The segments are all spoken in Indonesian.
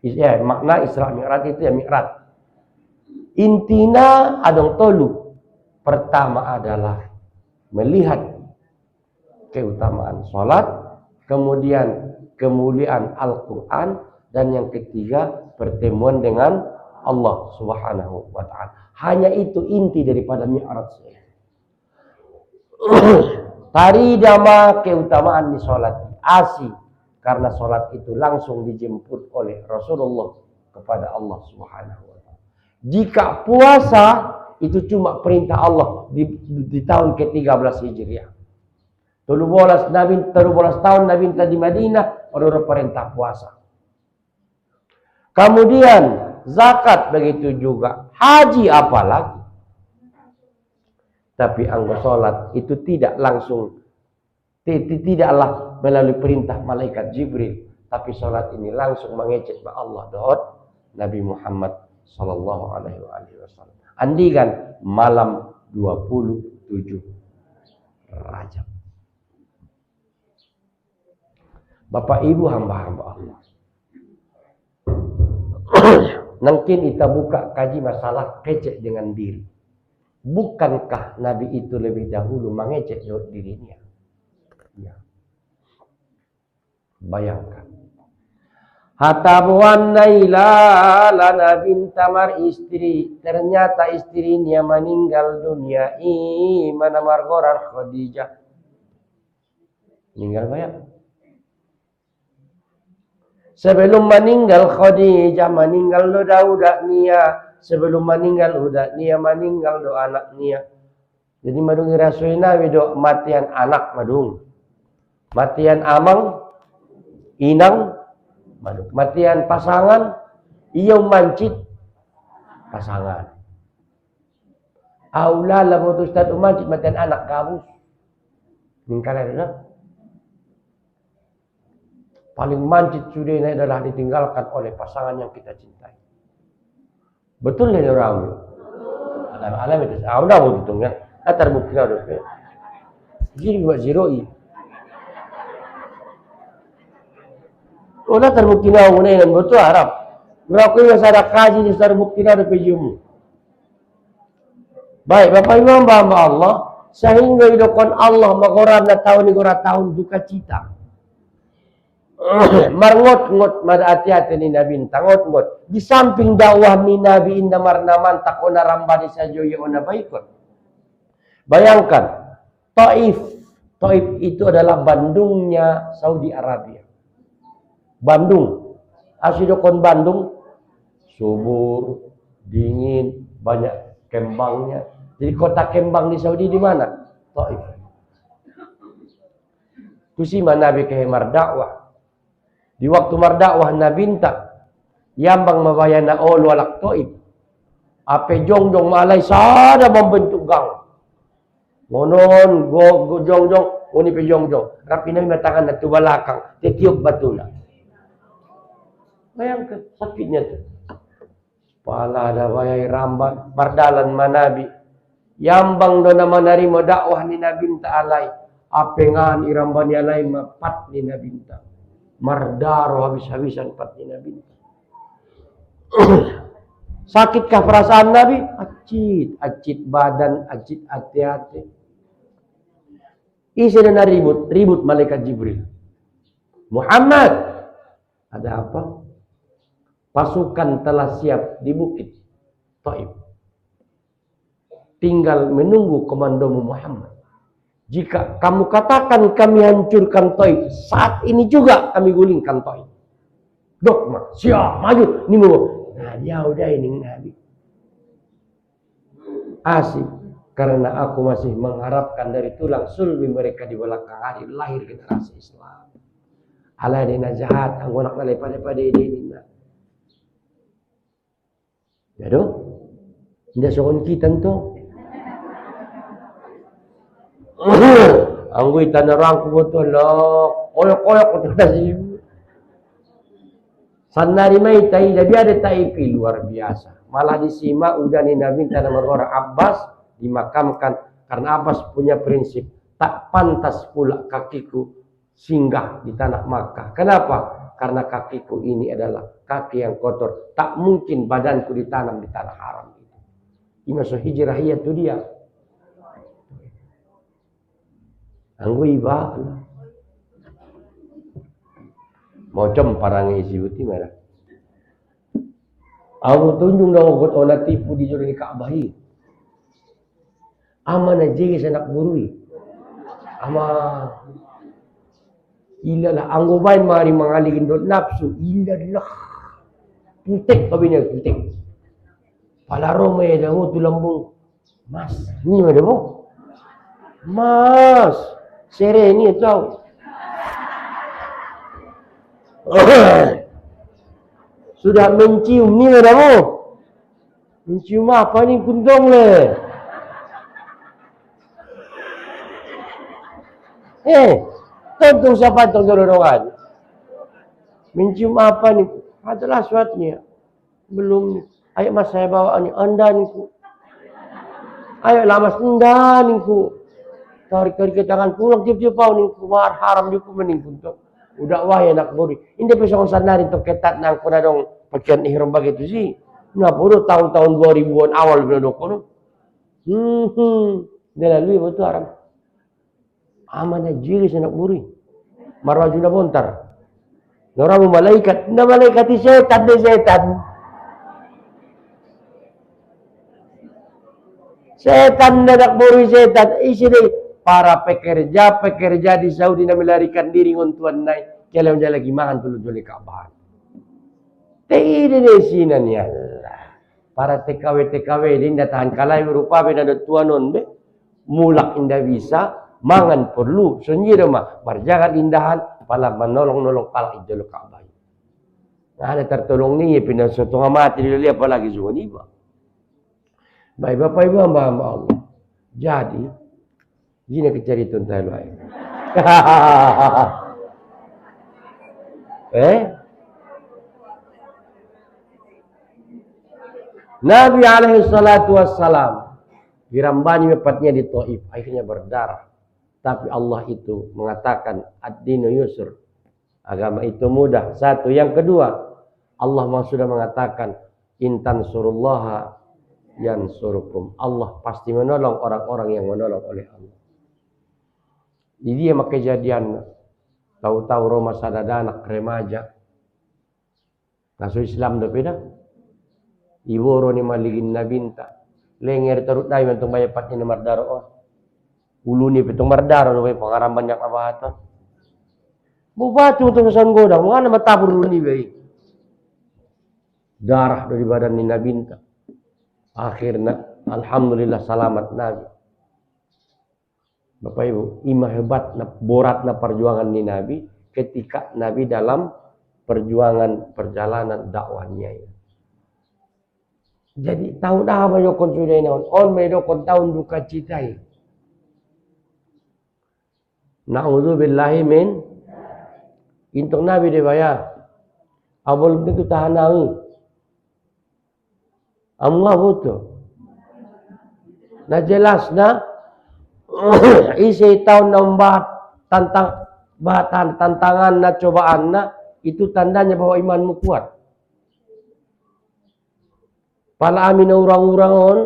Ya, makna Isra Mi'raj itu ya Mi'raj. Intina adong tolu. Pertama adalah melihat keutamaan sholat, kemudian kemuliaan Al-Quran, dan yang ketiga pertemuan dengan Allah Subhanahu wa ta'ala. Hanya itu inti daripada Mi'raj. Tari dama keutamaan di sholat asi, karena sholat itu langsung dijemput oleh Rasulullah kepada Allah Subhanahu wa ta'ala. Jika puasa itu cuma perintah Allah di tahun ke-13 Hijriah. 13 tahun Nabi di Madinah baru perintah puasa. Kemudian zakat begitu juga, haji apalagi. Tapi anggota sholat itu tidak langsung, tidaklah melalui perintah malaikat Jibril, tapi sholat ini langsung mengecek ke Allah doa Nabi Muhammad sallallahu alaihi wasallam. Andikan malam 27 Rajab. Bapak Ibu hamba-hamba Allah. Mungkin kita buka kaji masalah kecek dengan diri. Bukankah Nabi itu lebih dahulu mengecek dirinya? Ya. Bayangkan. Hatabuan Naila lana bintamar istri. Ternyata istrinya meninggal dunia. Mana margorar Khadijah. Meninggal banyak. Sebelum meninggal Khadijah, meninggal do udah Nia. Sebelum meninggal udah Nia, meninggal do anak Nia. Jadi madung irasuina do matian anak madung. Matian amang, inang, madung. Matian pasangan, iyo mancit pasangan. Aula lah mutustat umancit matian anak kabus. Ningkalan ada. Paling mancit sudah ini adalah ditinggalkan oleh pasangan yang kita cintai. Betul ini orang. Alam itu. Udah begitu kan. Terbukti ada. Jadi buat ziroi. Udah terbukti na una yang betul Arab. Berapa yang saya kaji di terbukti na ada pejumu. Baik, Bapak Ibu hamba Allah, sehingga hidupkan Allah magoran na tahun duka cita. Marngot-ngot mada hati-hati ni Nabi ngot-ngot. Di samping dakwah ni Nabi inda marnaman tak ona rambani sajo ya ona baikot. Bayangkan, Taif itu adalah Bandungnya Saudi Arabia. Bandung, asidokon Bandung, subur, dingin, banyak kembangnya. Jadi kota kembang di Saudi di mana? Taif. Itu sih Nabi kehemar dakwah. Di waktu mardakwah Nabi minta yambang mabayana ol walak Taif. Ape jongjong malay sada membentuk gang. Ngonon go jongjong uni pe jongjong. Rapi na matangan na tubalakang titiok batula. Bayangkan sakitnya tuh. Pala ada bayai rambat mardalan manabi. Yambang do na manarimo dakwah ni Nabi minta alay. Apengan irambani alay mapat ni Nabi minta. Mardaro habis-habisan patni Nabi. Sakitkah perasaan Nabi? Acit badan, acit hati-hati. Isi dan ribut malaikat Jibril. Muhammad, ada apa? Pasukan telah siap di bukit Taif. Tinggal menunggu komandomu Muhammad. Jika kamu katakan kami hancurkan Taif, saat ini juga kami gulingkan Taif. Dogma, siap, maju, ini mau. Nah, ya udah ini Nabi. Asik, karena aku masih mengharapkan dari tulang sulbi mereka di belakang hari lahir generasi Islam. Ala dina jahat, anggonak nalai pada ini. Ya doh, tidak soal kita tuh. Anggui tanah rangku betul loh, koyok betul sih. Sanari mai tai jadi ada taipi luar biasa. Malah disimak udah nih Nabi tanah orang Abbas dimakamkan karena Abbas punya prinsip tak pantas pula kakiku singgah di tanah Makkah. Kenapa? karena kakiku ini adalah kaki yang kotor. Tak mungkin badanku ditanam di tanah haram. Ini masuk hijrah itu dia. Anggo iba. Macam parang isi buti mana. Aku tunjung dong kot ona tipu di juri Ka'bah. Ama na jigi sanak burui. Ama ilalah anggo bain mari mangalikin dot nafsu ilalah. Putek kabinya putek. Palaro may dango tulambung. Mas, ni ada mo. Mas, sereni tau. Sudah mencium ni ada mo. Mencium apa ni kuntong le? Tentu siapa tong dorongan? Mencium apa ni? Adalah suatnya. Belum ni. Ayo mas saya bawa ni. Anda ni ku. Ayo lah mas anda ni ku. Tarik-tarik ke tangan pulang tiap-tiap pau ni ku. Mahar haram di ku mening kuntong. Udah wah ya nak buri. Ini bisa ngosanarin to ketat nang kuna dong pakaian ihram begitu sih. Nah, bodoh tahun-tahun 2000-an awal benar kono. Dia lalu betul haram. Amanah jiri senak buri. Marwajuna bontar. Noramu malaikat. Nda malaikat setan de setan. Setan nak buri setan. Isi deh. Para pekerja di Saudi na melarikan diri ngontuan naik. Kalian lagi makan tulu-tulu Ka'bah. Tidak sinan ya Allah. Para TKW ini tahan kalai berupa beda tuanon be. Mulak indah bisa, mangan perlu. Sendiri mah berjagat indahan, pala menolong-nolong pala idolo Ka'bah. Nah, ada tertolong ni pindah setengah mati dili apalagi suka ni ba. Baik Bapak Ibu hamba Allah. Jadi ini kecari tuntai lu. Nabi alaihi salatu wassalam dirambani mepatnya di Taif, akhirnya berdarah. Tapi Allah itu mengatakan ad-dinu yusr. Agama itu mudah. Satu, yang kedua, Allah sudah mengatakan intan surullaha yansurukum. Allah pasti menolong orang-orang yang menolong oleh Allah. Jadi dia kejadian tahu-tahu Roma sadada anak remaja. Masuk Islam dah beda. Iworo ni maligin na binta. Lenger tarut dai mentong bayapat ni mardaro on. Ulu ni petong mardaro no pangaram banyak abahatan. Bubatu tong san godang mana matabur ulu ni bay. Darah dari badan ni Nabinta. Akhirnya alhamdulillah selamat Nabi. Bapak Ibu, imah hebat borat na perjuangan ni Nabi ketika Nabi dalam perjalanan dakwahnya. Jadi tahun apa yokon sudah naon on medokon tahun duka citai. Na'udzubillahi min intok Nabi debaya. Abol tentu tahan nawi. Allah betul. Nah jelas na isi tahun nombat tantangan na cobaan na itu tandanya bahwa imanmu kuat. Pala amin na urang-urang on,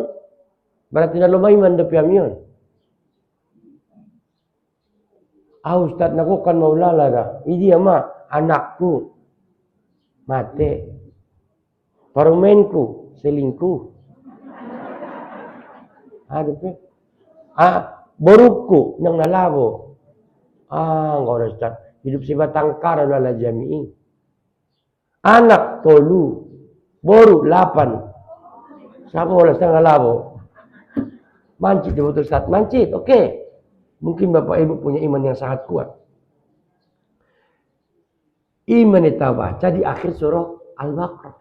berarti na lumaiman da piyamiyon. Ustad na ko kan maulala na. Idi ama, anakku, mati. Parumenku, selingkuh. Borukku, nang nalabo. Ngora Ustad. Hidup si batang kara lala jami'i. Anak, tolu. Boru, 8. Siapa boleh setengah labo? Mancit di betul Ustaz. Mancit, oke. Mungkin Bapak Ibu punya iman yang sangat kuat. Iman kita baca di akhir surah Al-Baqarah.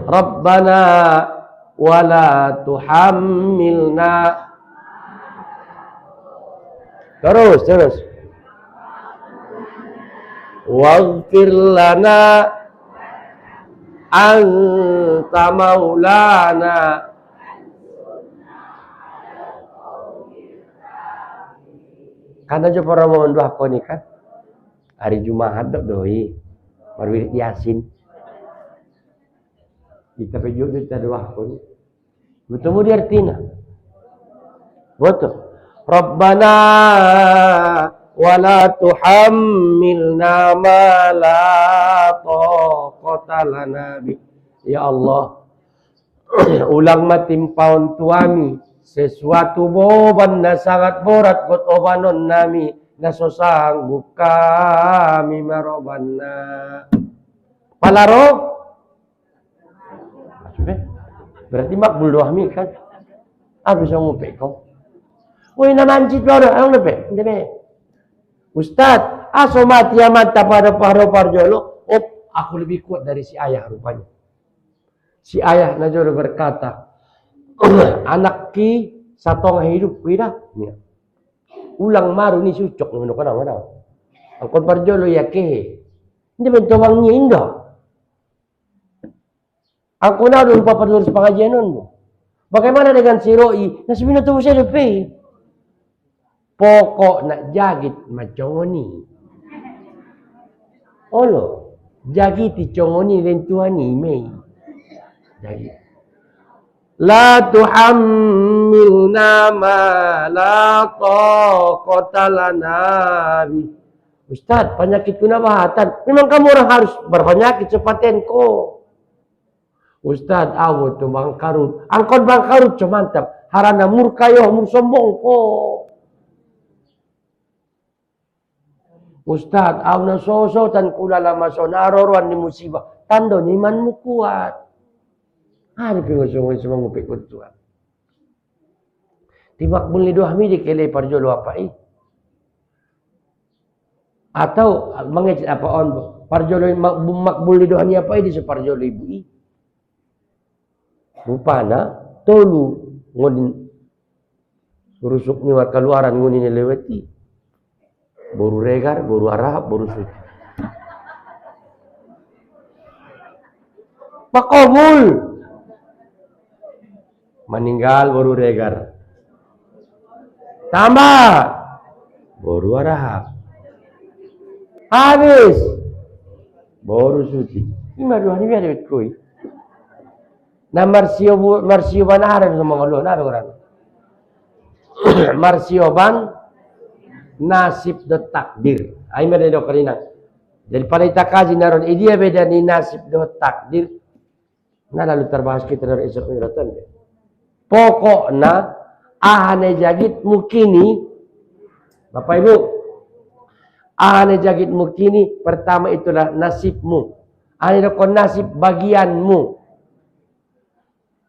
Rabbana wala tuhammilna. Terus. Waghfir lana anta maulana. Karena jo para mohon doa ko ni kan. hari Jumat doi berwirid Yasin. Kita pejuk kita doa pun. Betul mu diartina. Betul. Rabbana wala tuhammilna ma la taqata lana bi. Ya Allah, ulang matimpaun tuami sesuatu beban na sangat berat buat obanon nami na so sanggup kami marobanna. Palaro berarti makbul doa mi kan? Habis ang ngupe ko. Uy, namanjit ko rin. Anong nape? Hindi be. Ustad, aso mati aman pada parjolo. Aku lebih kuat dari si ayah rupanya. Si ayah najoro berkata, anak ki satong hidup kita. Ulang maru ni sucok ni kadang. Angkot parjolo ya ke. Hindi ba tawang niya indo? Aku na doon papadulong sa pengajian mo. Bagaimana dengan si Roy? Nasa minuto mo siya lupi. Pokok nak jagit macongoni. Olo, jagiti congoni lentuani mei. Jagit. La tuhammilna ma la taqata lana bi. Ustaz, penyakitku nabahatan. Memang kamu orang harus berpenyakit sepaten ko. Ustaz, aku tu bangkarut. Angkot bangkarut mantap. Harana murkayo, sombong ko. Ustaz, aku na soso tan kula lama so naroruan ni musibah. Tando ni manmu kuat. Hari pingosong semua ngupik ko tuan. Tibak beli dua mi dikele parjolo apa Atau mangecit apa on parjolo makbul doa ni apa di separjolo ibu rupana tolu ngodin rusuk ni kaluaran ngoni lewati boru regar boru arah boru suci pakobul meninggal boru regar tambah boru arah habis boru suci ini maduhan ini ada koi. Na marsio ban arab sa mga lo, nabi ko rin. Marsio ban nasib do takdir. Ay meron ko rin. Jadi palita kaji naron, idia beda ni nasib do takdir. Na lalu terbahas kita dari esok ngeratan. Pokok na ahane jagit mukini. Bapak Ibu, ahane jagit mukini pertama itulah nasibmu. Ahane ko nasib bagianmu.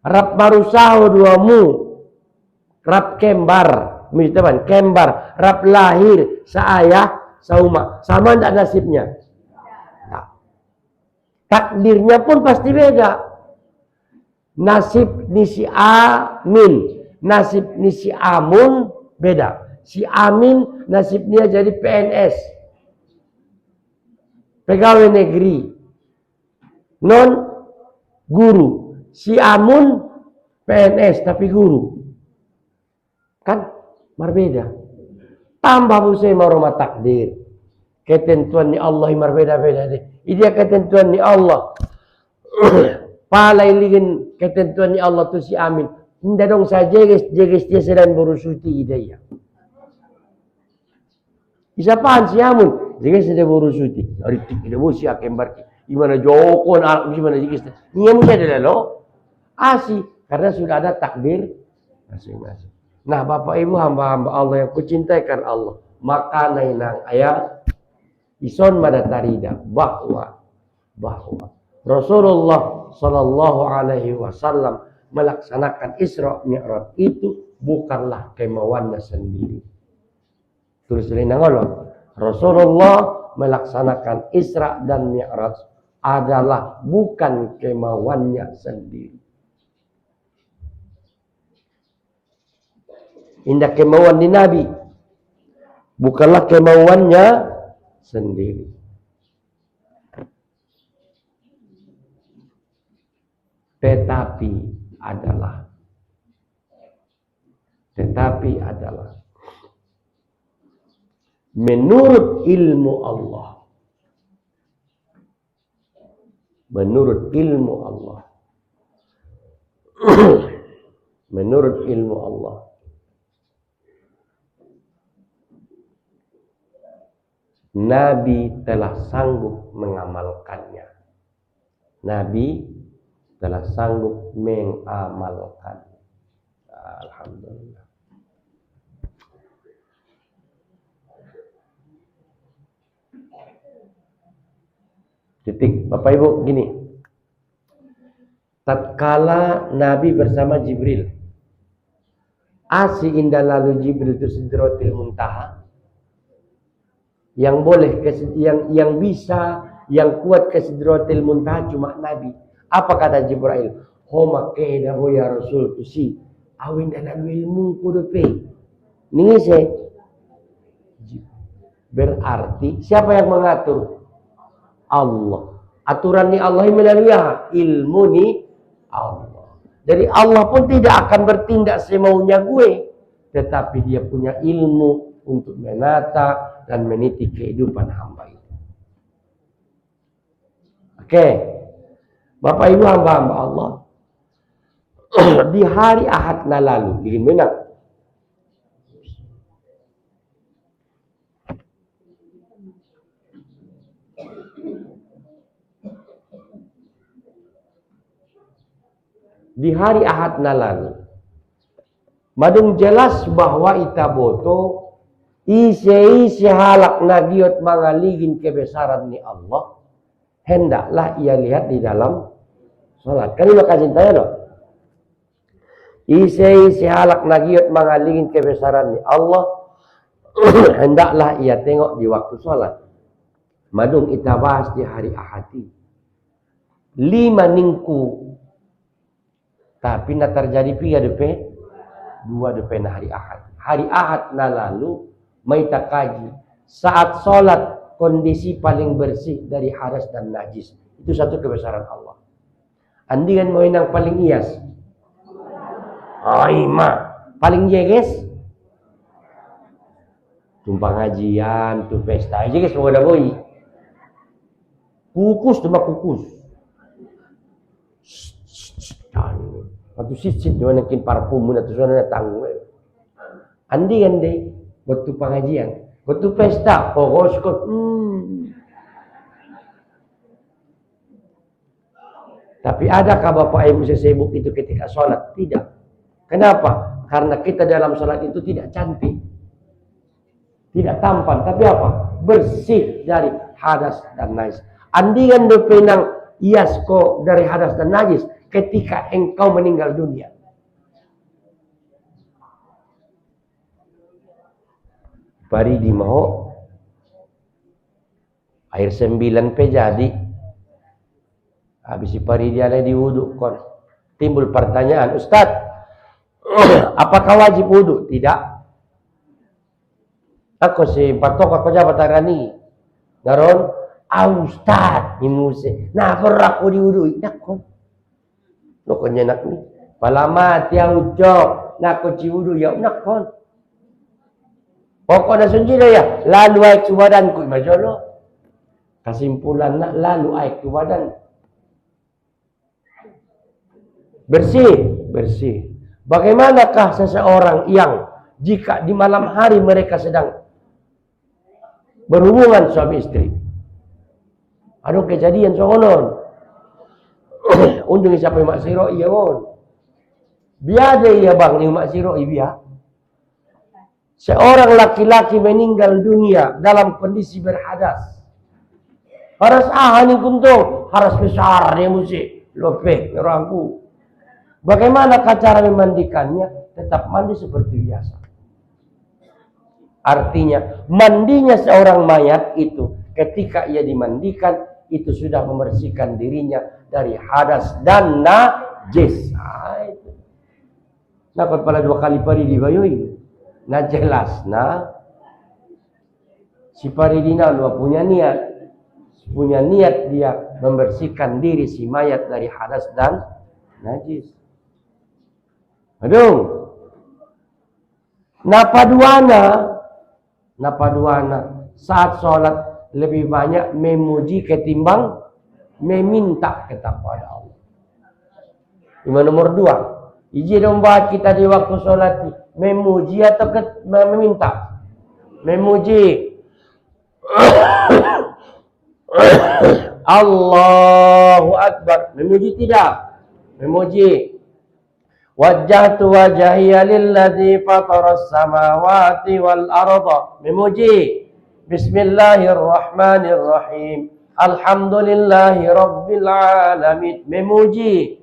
Rap marusaho duamu, rap kembar, teman, kembar, rap lahir sa ayah, sa uma, sama ndak nasibnya? Nah. Takdirnya pun pasti beda. Nasib ni si Amin, nasib ni si Amun beda. Si Amin nasibnya jadi PNS, pegawai negeri, non guru. Si Amun PNS tapi guru. Kan berbeda. Tambah busai maroma takdir. Ketentuan ni Allah berbeda-beda deh. Dia ketentuan ni Allah. Palai ligin ketentuan ni Allah tu si Amin. Hindi dong sa jeges dia sedang berusuti idaya. Isapaan si Amun? Jeges sedang berusuti. Aritik ida mo siya kembar. Gimana jokon, gimana jeges. Niya mo siya dalalo. Asih, karena sudah ada takdir masing-masing. Nah, Bapak Ibu hamba-hamba Allah yang kucintaikan Allah, maka nainang ayat ison madatarida bahwa Rasulullah Shallallahu Alaihi Wasallam melaksanakan Isra Mi'raj itu bukanlah kemauannya sendiri. Tulis nang Allah, Rasulullah melaksanakan Isra dan Mi'raj adalah bukan kemauannya sendiri. Indah kemauan di Nabi, bukanlah kemauannya sendiri. Tetapi adalah menurut ilmu Allah. menurut ilmu Allah. Menurut ilmu Allah. Nabi telah sanggup mengamalkannya. Nabi telah sanggup mengamalkan. Alhamdulillah. Titik. Bapak Ibu, gini. Tatkala Nabi bersama Jibril, indah lalu Jibril itu Sidratil Muntaha, yang boleh yang bisa, yang kuat ke Sidratil Muntaha cuma Nabi. Apa kata Jibril? Homa keda ho ya Rasul tusi awin dan ilmu kudupe. Ningise. Berarti siapa yang mengatur? Allah. Aturan ni Allah melalui ilmu ni Allah. Jadi Allah pun tidak akan bertindak semaunya gue, tetapi dia punya ilmu untuk menata dan meniti kehidupan hamba itu. Oke. Bapak Ibu hamba-hamba Allah, di hari Ahad lalu, di mana? Di hari Ahad lalu, madung jelas bahwa itaboto isi halak nagiot mangaligin kebesaran ni Allah, hendaklah ia lihat di dalam salat. Kan ini cintanya loh. Isi halak nagiot mangaligin kebesaran ni Allah, hendaklah ia tengok di waktu salat. Madung ita bahas di hari Ahadi. 5 ningku. Tapi nak terjadi 3 2 hari Ahad. Hari Ahad lalu mai kaji saat sholat kondisi paling bersih dari hadas dan najis. Itu satu kebesaran Allah. Andi kan mau yang paling ias. Aima paling jeges. Tumpang ngajian, tu pesta. Jeges mau ada boy. Kukus cuma kukus. Waktu sit dia nakin parfum atau suara tanggung. Andi waktu pengajian, waktu pesta, kok. Tapi adakah Bapak Ibu sesibuk itu ketika sholat? Tidak. Kenapa? Karena kita dalam sholat itu tidak cantik, tidak tampan, tapi apa? Bersih dari hadas dan najis. Andi kan penang iasko dari hadas dan najis ketika engkau meninggal dunia. Paridi mau air 9 jadi. Habis si paridi ada di wudhu kon. Timbul pertanyaan, Ustaz, apakah wajib wudhu? Tidak. Aku si patok aku jabat tarani. Naron, Ustaz, imuse. Nah, peraku di wudhu. Nakon. Nokonnya nak ni. Palamat ya ucok. Nak ciwudu ya nakon. Pokoknya sunjila ya. Lalu aik badanku. Majolo. Kesimpulan nak lalu aik badan. Bersih. Bersih. Bagaimanakah seseorang yang jika di malam hari mereka sedang berhubungan suami istri. Ada kejadian soalnya. Unjung siapa yang mak siro iya won. Biada iya bang ni mak siro iya. Seorang laki-laki meninggal dunia dalam kondisi berhadas. Haras ni kuntung, haras besar dia mesti lope orangku. Bagaimana cara memandikannya? Tetap mandi seperti biasa. Artinya mandinya seorang mayat itu ketika ia dimandikan itu sudah membersihkan dirinya dari hadas dan najis. Nah, kalau pada 2 kali pari dibayoi. Nah jelas, si paridina lu punya niat dia membersihkan diri si mayat dari hadas dan najis. Aduh. Napaduana saat sholat lebih banyak memuji ketimbang meminta kepada Allah. Yang nomor 2, izin membahas kita di waktu sholat memuji atau meminta? Memuji. Allahu Akbar. Memuji tidak? Memuji. Wajjahtu wajhiya lilladzi fataras samawati wal arda. Memuji. Bismillahirrahmanirrahim. Alhamdulillahi rabbil alamin. Memuji.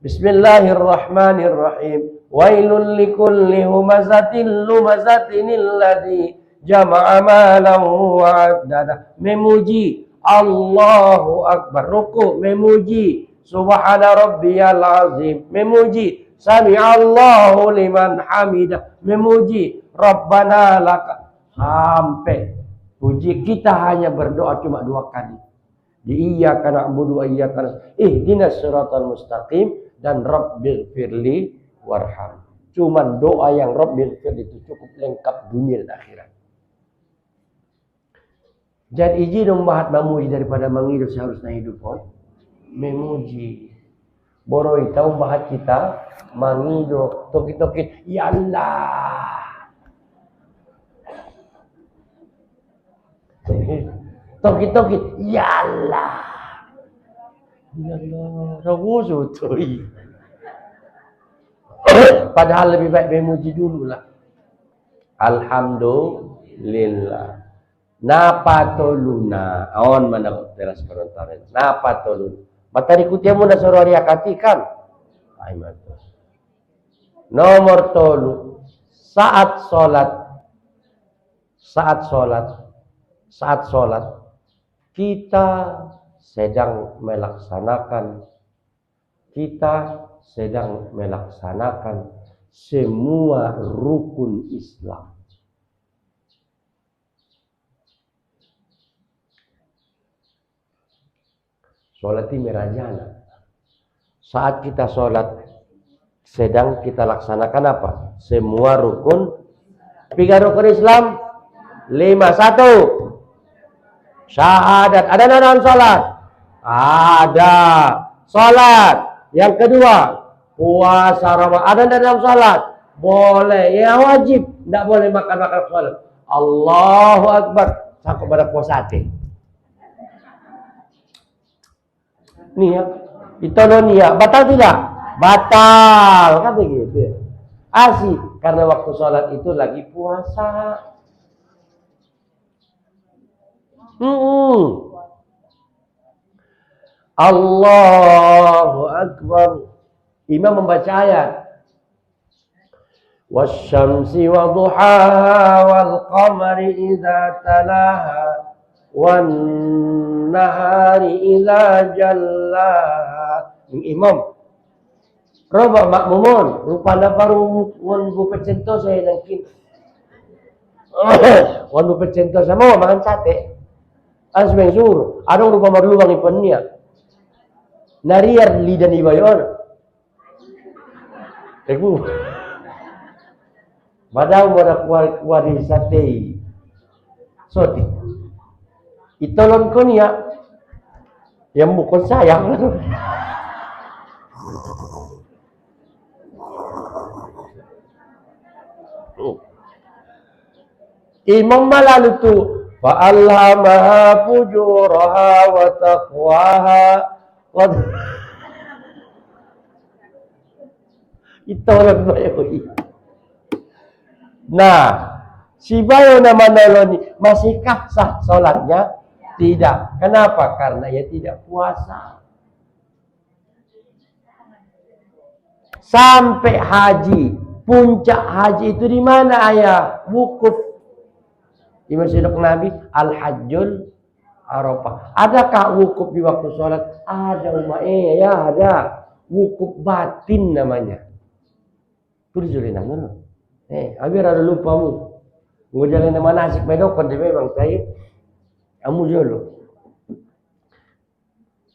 Bismillahirrahmanirrahim. Wailul likulli humazatin lumazatin alladzi jama'a malan wa 'addada. Memuji. Allahu Akbar. Ruku. Memuji. Subhana rabbiyal azim. Memuji. Sami'allahu liman hamidah. Memuji. Rabbana laka. Sampai puji. Kita hanya berdoa cuma 2 kali. Di iyyaka na'budu wa iyyaka nasta'in. Ihdinas siratal mustaqim dan rabbil firli warham. Cuman doa yang rabbil firli itu cukup lengkap dunia dan akhirat. Jadi izin membahas memuji daripada mengidu seharusnya hidup pun memuji. Boroi tahu bahas kita mengidu tokit-tokit ya Allah. Tokit-tokit ya Allah. Ya Allah, ragu tuh. Padahal lebih baik memuji dulu lah. Alhamdulillah. Napatoluna. Aon mana teras korontaran. Napatoluna. Matari kutiamu na sorori akatikan. Ay matos. Nomor 3. Saat solat kita sedang melaksanakan semua rukun Islam. Sholat ini merajana. Saat kita sholat, sedang kita laksanakan apa? Semua rukun. 3 rukun Islam. 5. 1. Syahadat. Ada dalam sholat? Ada. Sholat. Yang kedua, puasa Ramadan. Ada dalam sholat? Boleh. Ya wajib. Tidak boleh makan-makan sholat. Allahu Akbar. Sampai pada puasa hati. Niat. Itu niat. Batal tidak? Batal. Kata gitu. Asik. Karena waktu sholat itu lagi puasa. Allahu Akbar. Imam membaca ayat. Wasyamsi wa duhaha wal qamari idza talaha wan nahari idza jallaha. Imam roba makmumun rupana baru wan bu pecento saya nangkin. Wan bu pecento sama makan sate. As mensur, adong rupa marluang ipennya. Nariar lidan ibayon. Teguh. Badau moda kuari sate. Soti. Itolon ko niya. Yang bukan saya. Imam malalu tu fa'allamaha fujuraha wa taqwaha. Itolon ba yun? Nah, si bayo naman naloni, masihkah sah sholatnya? Tidak. Kenapa? Karena ia tidak puasa. Sampai haji. Puncak haji itu di mana ayah? Wukuf. Di Masjid Nabi, Al-Hajjul Arafah. Adakah wukuf di waktu sholat? Ada ya ada. Wukuf batin namanya. Tulis namanya. Abi ada lupa mu. Ngujalin nama nasik medokon dia memang saya. Kamu dulu.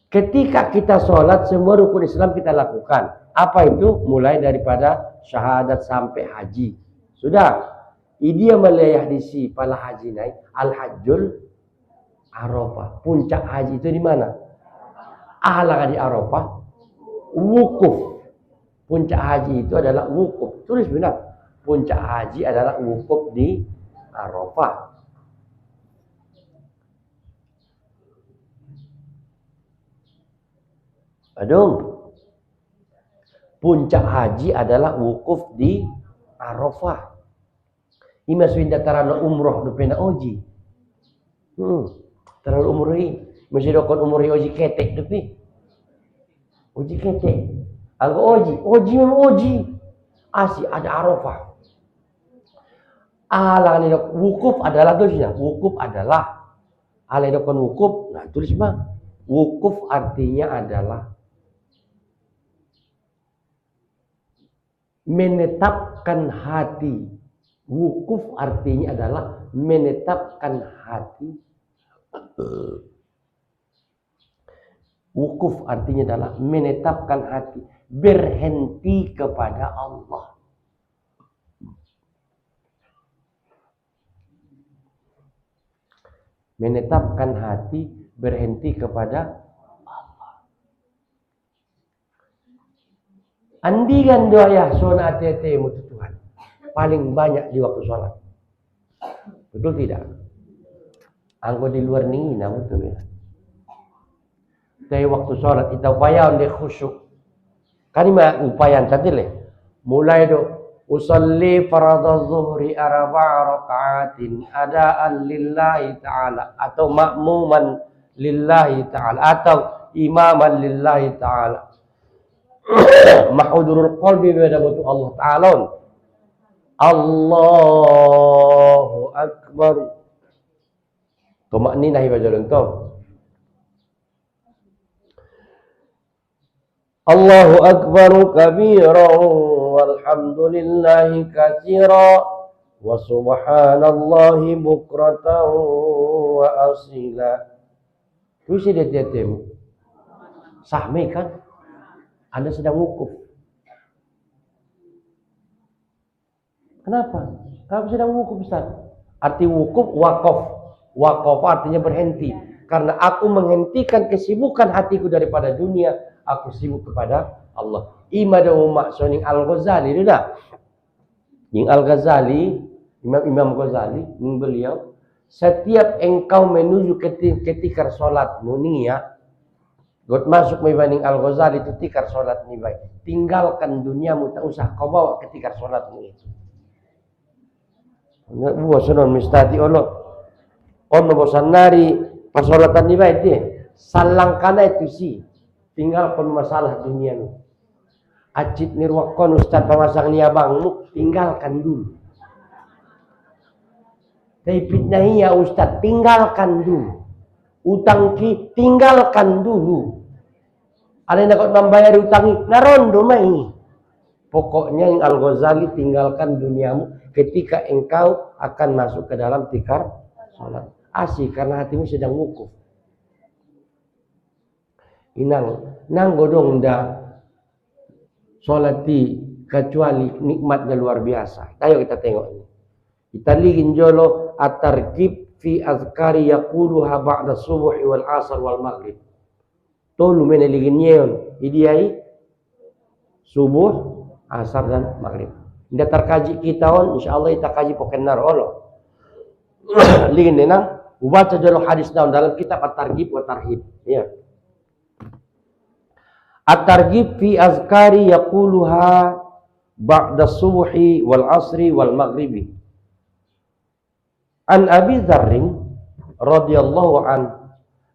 Ketika kita sholat, semua rukun Islam kita lakukan. Apa itu? Mulai daripada syahadat sampai haji. Sudah. Dia melayah di si pala haji naik. Al-Hajjul Arafah. Puncak haji itu di mana? Ala di Arafah, wukuf. Puncak haji itu adalah wukuf. Tulis benar. Puncak haji adalah wukuf di Arafah. Adung. Puncak haji adalah wukuf di Arafah. Ima swinda tarana umroh dupena oji. Terlalu umrohi. Masih dokon umrohi oji ketek dupi. Oji ketek. Algo oji. Oji memang oji. Asih ada Arafah. Ala ni wukuf adalah tulisnya. Wukuf adalah. Ala dokon wukuf. Nah tulis mah. Wukuf artinya adalah menetapkan hati. Wukuf artinya adalah menetapkan hati. Wukuf artinya adalah menetapkan hati. Berhenti kepada Allah. Menetapkan hati. Berhenti kepada Allah. Andikan doa ya sona tete mutu Tuhan. Paling banyak di waktu sholat. Betul tidak? Anggo di luar nih, nah betul ya. Tapi waktu sholat kita upaya untuk khusyuk. Kan ini upaya tadi leh. Mulai do usolli faradz zuhri arba'a raka'atin adaan lillahi ta'ala atau makmuman lillahi ta'ala atau imaman lillahi ta'ala. Mahudurul qalbi beda butuh Allah Ta'ala. Allahu Akbar. Tumakninah ibadah lentong. Allahu Akbar kabiran walhamdulillahi katsira wa subhanallahi bukratan wa asila. Itu sih dia temu. Sahmi kan? Anda sedang wukuf. Kenapa? Kamu sedang wukuf, Ustaz. Arti wukuf wakaf. Wakaf artinya berhenti. Karena aku menghentikan kesibukan hatiku daripada dunia, aku sibuk kepada Allah. Imadawu maksuning Al-Ghazali itu dah. Yang Al-Ghazali, Imam Ghazali, beliau, setiap engkau menuju ketika sholat munia, God masuk membanding Al-Ghazali itu tikar sholat ni baik. Tinggalkan duniamu, tak usah kau bawa ketika sholatmu itu. Buat sonon mistati ono bosan nari persolatan ni baik dia. Salangkana itu sih. Tinggalkan masalah duniamu. Acit nirwakon ustaz pemasang ni abangmu, tinggalkan dulu. Tapi fitnahnya ustaz, tinggalkan dulu. Utang ki tinggalkan dulu. Ada yang nak membayar utangi, narondo mai. Pokoknya yang Al-Ghazali tinggalkan duniamu ketika engkau akan masuk ke dalam tikar salat. Asik karena hatimu sedang wukuf. Nang godong dah salati kecuali nikmatnya luar biasa. Ayo kita tengok ini. Kita ligin jolo at-targhib fi azkari yaquluha ba'da subuh wal asar wal maghrib. Tolu meneligin nyeon. Idiai subuh, asar dan maghrib. Tidak terkaji kita on, insyaallah kita kaji pokenar olo. Ligin denang, baca jolo hadis dalam kitab at-targhib wa tarhib. Ya. At-targhib fi azkari yaquluha ba'da subuhi wal asri wal maghribi. An Abi Dzarrin radhiyallahu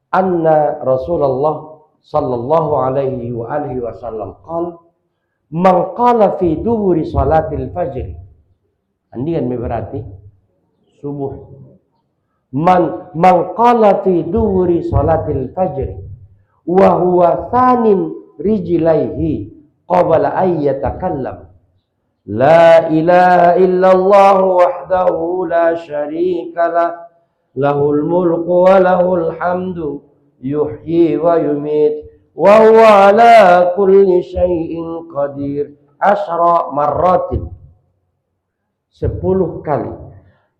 anna Rasulullah sallallahu alaihi wa alihi wasallam qala man qala fi duburi salatil fajr. Andian berarti subuh. Man qala fi duburi salatil fajr wa huwa thanin rijlaihi qabla ay yatakallam. La ilaha illallah wahdahu la syarika lah. Lahul mulku wa lahul hamdu yuhyi wa yumit wa huwa ala kulli syai'in qadir. 10 marratin, 10 kali.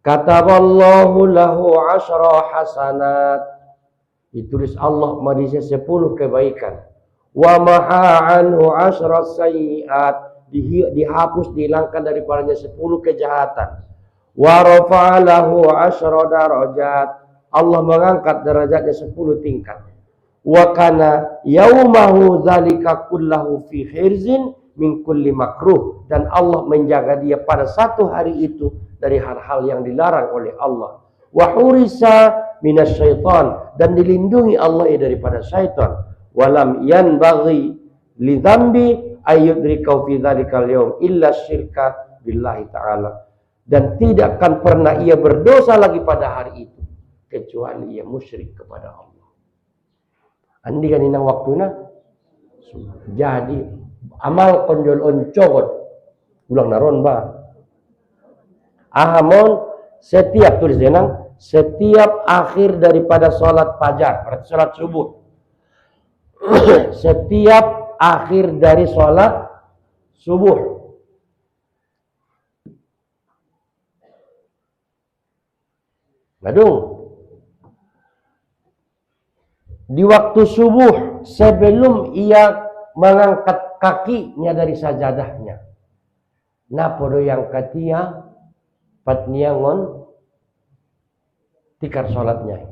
Kataballahu lahu 10 hasanat Ditulis Allah manusia 10 kebaikan. Wa maha anhu asyra sayyi'at, dihapus, dihilangkan daripadanya 10 kejahatan. Wa rafa'a lahu asyra darajat, Allah mengangkat derajatnya 10 tingkat. Wa kana yaumahu dzalika kullahu fi khirzin min kulli makruh, dan Allah menjaga dia pada satu hari itu dari hal-hal yang dilarang oleh Allah. Wa hurisa minasyaitan, dan dilindungi Allah daripada syaitan. Walam yanbaghi li dzambi ayyudrika fi dzalikal yaum illa syirka billahi ta'ala, dan tidak akan pernah ia berdosa lagi pada hari itu kecuali ia musyrik kepada Allah. Andi kan inang waktuna jadi amal konjol oncogot ulang naron ba ahamon setiap tulis denang setiap akhir daripada sholat fajar, berarti sholat subuh. Setiap akhir dari sholat subuh, Badung, di waktu subuh sebelum ia mengangkat kakinya dari sajadahnya, napodo yang katia patniangon tikar sholatnya.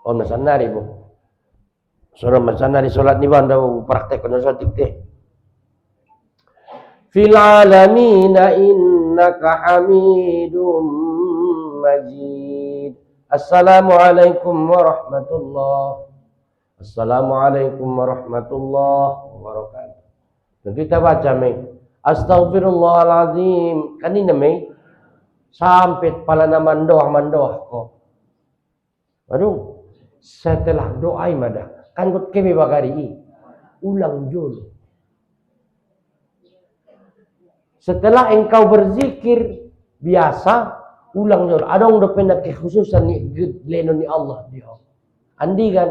Oh masanari bu, sono masanari sholat ni banda praktek kono sholat tikte. Fil alamina innaka hamidum majid. Assalamualaikum warahmatullah. Assalamualaikum warahmatullah wabarakatuh. Dan kita baca Astaghfirullahaladzim. Kanina sampai pala na mandoah ko. Aduh, setelah doa mada kan kot kemi bagari ulang jolo. Setelah engkau berzikir biasa, ulang jolo. Adong do pendak kekhususan ni leno ni Allah dia. Andi kan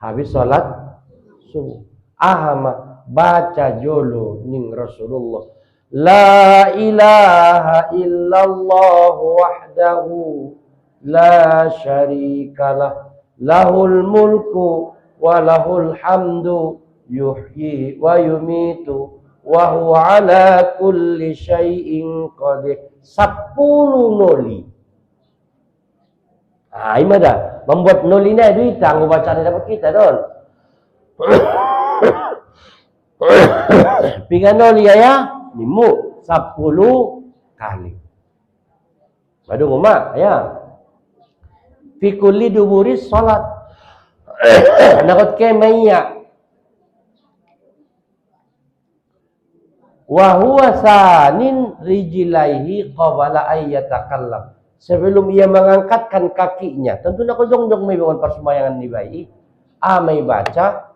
habis salat subuh. Ahama baca jolo ning Rasulullah. La ilaha illallah wahdahu la syarikalah, lahul mulku wa lahul hamdu, yuhyi wa yumitu wa huwa ala kulli syai'in qadir. 10 noli. Ini dah membuat noli ni duit tangguh baca ni dapat kita don. Pingan noli ya, limu 10 kali. Badung umat ya. Fi kulli duburi salat. Nakot ke maya. Wa huwa sanin rijlaihi qabla ayyatakallam. Sebelum ia mengangkatkan kakinya, tentu nak jong-jong may bangun persemayangan ni bayi. May baca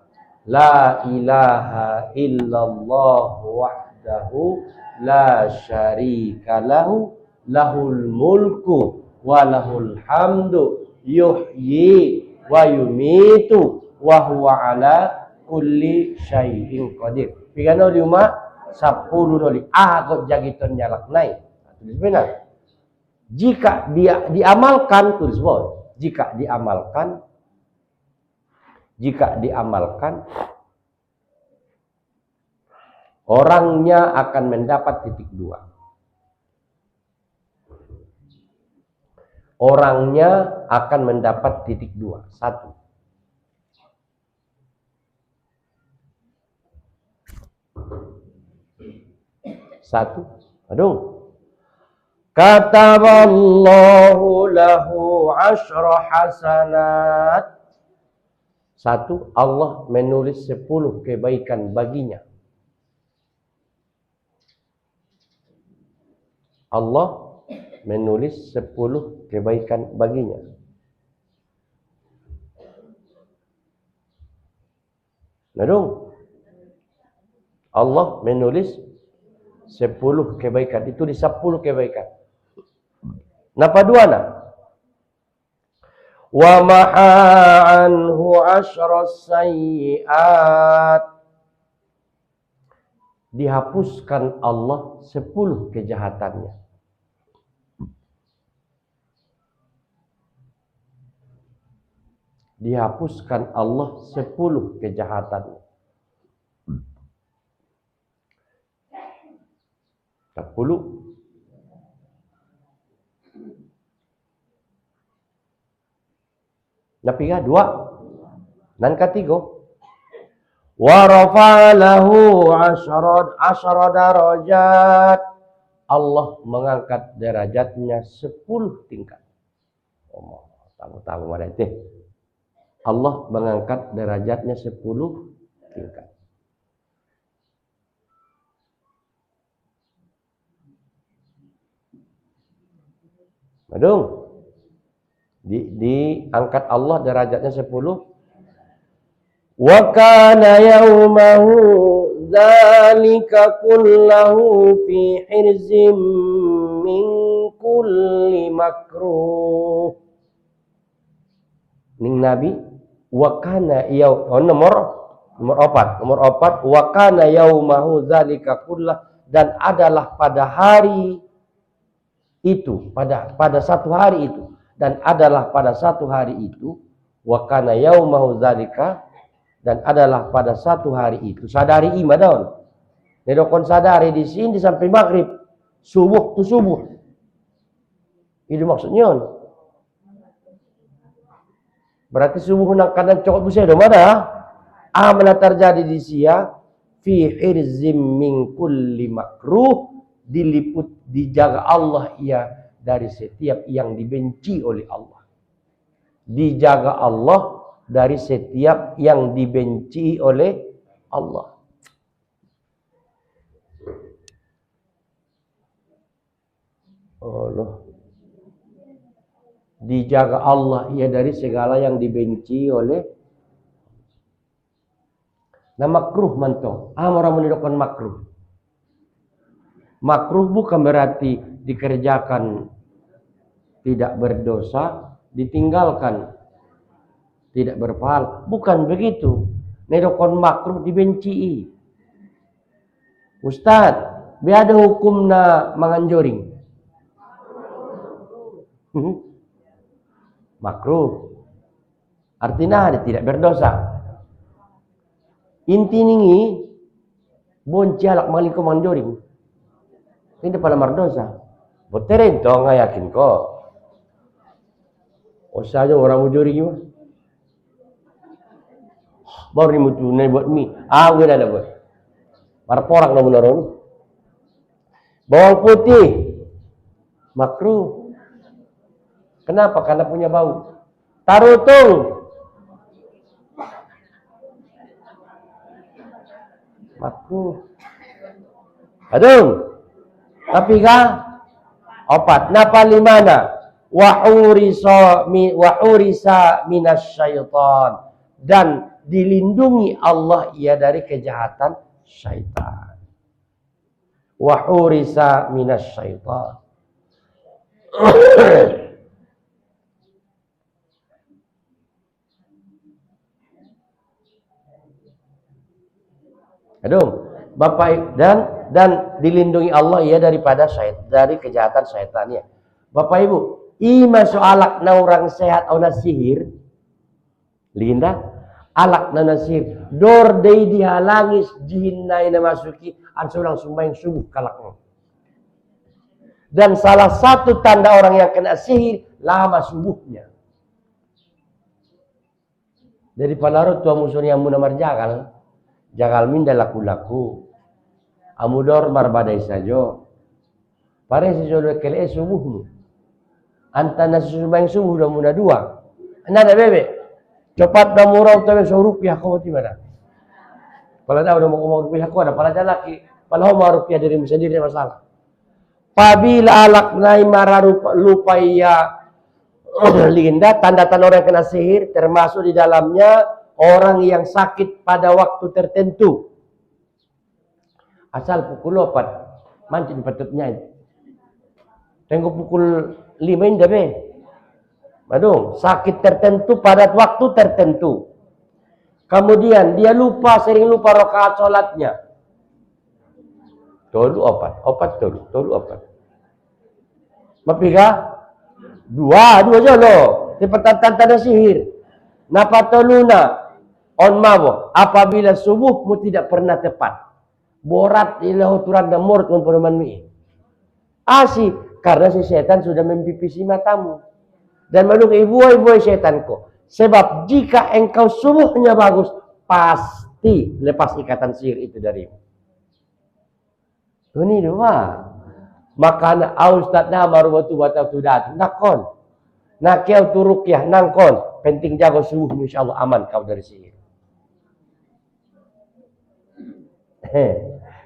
la ilaha illallah wahdahu la syarika lahu, lahul mulku wa lahul hamdu, yuhyi wa yumitu wa huwa ala kulli syai'in qadir. Pigano di rumah 10 doli. Kok jagiton nyalak naik. Tulis benar. Jika dia diamalkan, tulis bawah. Jika diamalkan, orangnya akan mendapat titik 2. Orangnya akan mendapat titik 2. 1. Aduh. Kataballahu lahu asyra hasanat. 1. Allah menulis 10 kebaikan baginya. Allah menulis 10 kebaikan baginya. Aduh. Allah menulis 10 kebaikan. Itu di 10 kebaikan. Napa 2 na? Wa maha anhu asyra sayyi'at. Dihapuskan Allah 10 kejahatannya. dihapuskan Allah 10 kejahatan. 10. Napiga 2 dan ketiga. Wa rafa'alahu 10 darajat. Allah mengangkat derajatnya 10 tingkat. Oh, tahu mana itu? Allah mengangkat derajatnya 10 tingkat. Madung. Diangkat Allah derajatnya 10. Wa kana yaumahu dzalika kullahu fi hirzim min kulli makruh. Ning Nabi wa kana nomor 4 wa kana yaumahu dzalika kullahu, dan adalah pada hari itu, pada satu hari itu, dan adalah pada satu hari itu, wa kana yaumahu dzalika, dan adalah pada satu hari itu. Sadari ima daun. Nedokon sadari di sini sampai maghrib, subuh tu subuh. Itu maksudnya. Berarti subuh nak kadang cokot busai dong ada. Amana terjadi di sia fi hirzim min kulli makruh, diliput dijaga Allah ia dari setiap yang dibenci oleh Allah. Dijaga Allah dari setiap yang dibenci oleh Allah. Allah. Dijaga Allah ia dari segala yang dibenci oleh. Nah makruh manto. Orang menidakkan makruh. Makruh bukan berarti dikerjakan tidak berdosa, ditinggalkan tidak berpahala. Bukan begitu. Nedokon makruh dibenci. Ustaz, biada hukumna manganjoring. Makruh. Artinya dia tidak berdosa. Inti ningi bonci alak maliko manganjoring. Tidak pada mardosa. Boterin to ngayakin ko. Osaja orang mujuri gimana? Baru ni mutu nai buat mie. Gue ada buat. Marporak na menaron. Bawang putih makruh. Kenapa? Karena punya bau. Tarutung makruh. Aduh. Tapi kah? Opat. Napa limana? Wa urisa minasyaitan, dan dilindungi Allah ia dari kejahatan syaitan. Wa urisa minasyaitan. Aduh, Bapak, dan dilindungi Allah ia daripada dari kejahatan syaitannya. Bapak Ibu, ima soalak na orang sehat au na sihir. Linda, alak na sihir. Dor day dihalangis jihinnai na masuki ansulang sumbayang subuh kalaknya. Dan salah satu tanda orang yang kena sihir lama subuhnya. Jadi palarut tua musuhnya muna marjagal. Jagal minda laku-laku. Amudor marbadai sajo. Pare si jodoh kele subuhmu. Antana sumbayang subuh dah muna 2. Nada bebe. Cepat dah murau tawe so rupiah kau ti mana. Pala dah udah mau rupiah kau ada pala jalaki. Pala mau rupiah dirimu sendiri masalah. Pabila alak nai mara lupa ia linda, tanda-tanda orang yang kena sihir termasuk di dalamnya orang yang sakit pada waktu tertentu. Asal pukul 4 mancing patutnya. Tengok pukul 5 indah be. Madung, sakit tertentu pada waktu tertentu. Kemudian dia sering lupa rakaat sholatnya. Tolu 4 tolu 4. Mapiga? 2 aja loh. Tanda sihir. napatuluna on mabo apabila subuhmu tidak pernah tepat. Borat ilah uturan damur kun peruman mi. Karena si setan sudah mempipisi matamu. Dan manuk ibu-ibu setanku. Sebab jika engkau subuhnya bagus, pasti lepas ikatan sihir itu darimu. Ini dua. Makanya Ustaz na marubatu batatu dat. Nakon. Nakiau turuk ya nangkon. Penting jago subuh insyaallah aman kau dari sihir.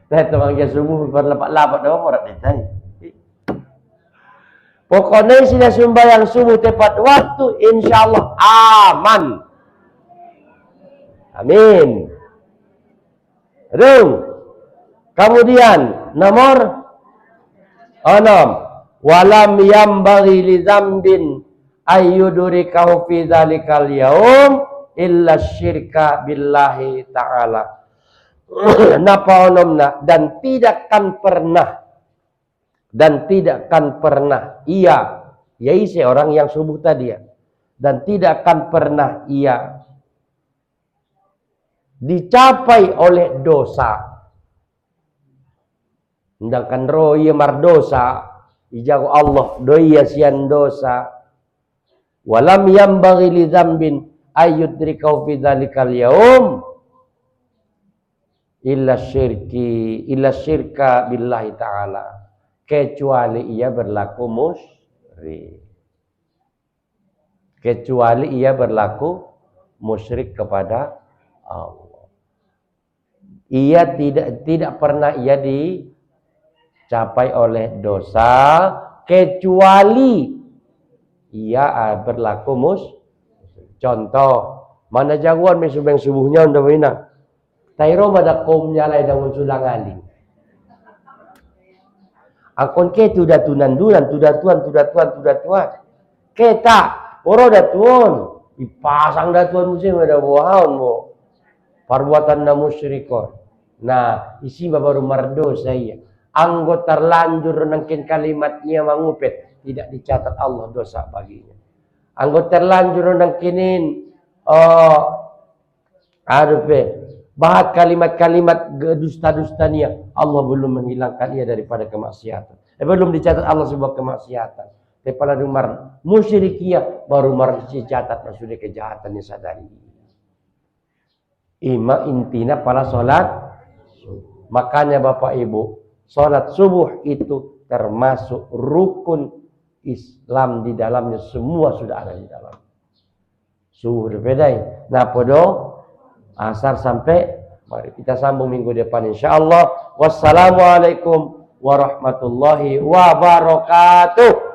Nah, teman ke subuh berlepak-lepak dah orang detai. Pokoknya sila sembahyang subuh tepat waktu, insyaallah aman. Amin. Kemudian nomor 6. Walam yambaghi li dzambin ayyudrikahu fi dzalikal yaum illa syirka billahi ta'ala. Napa onomna dan tidak akan pernah ia yaitu seorang yang subuh tadi ya, dan tidak akan pernah ia dicapai oleh dosa. Sedangkan roya mardosa ijago Allah doya sian dosa. Walam yambaghi li dzambin ayyudrikau fi dzalikal yaum illa syirka billahi ta'ala, kecuali ia berlaku musyrik. Kecuali ia berlaku musyrik kepada Allah. Ia tidak pernah ia dicapai oleh dosa kecuali ia berlaku musyrik. Contoh, mana jagoan mesubeng subuhnya unda wina. Tairo mada komnya lai dangun sulang aling. Akon ke tu datunan dunan, tu datuan. Kita, oro datuan. Ipasang datuan musim ada buahan mo. Perbuatan na musyrikon. Nah, isi baru mardo saya. Anggo terlanjur nangkin kalimatnya mangupet, tidak dicatat Allah dosa baginya. Anggo terlanjur nangkinin bahat kalimat-kalimat dusta-dustanya, Allah belum menghilangkan ia daripada kemaksiatan. Belum dicatat Allah sebuah kemaksiatan. Daripada dumar musyrikia baru dicatat sudah kejahatannya sadari. Ima intina pada salat. Makanya Bapak Ibu, salat subuh itu termasuk rukun Islam, di dalamnya semua sudah ada di dalam. Subuh berbeda. Nah, podo asar sampai mari kita sambung minggu depan insyaallah. Wassalamualaikum warahmatullahi wabarakatuh.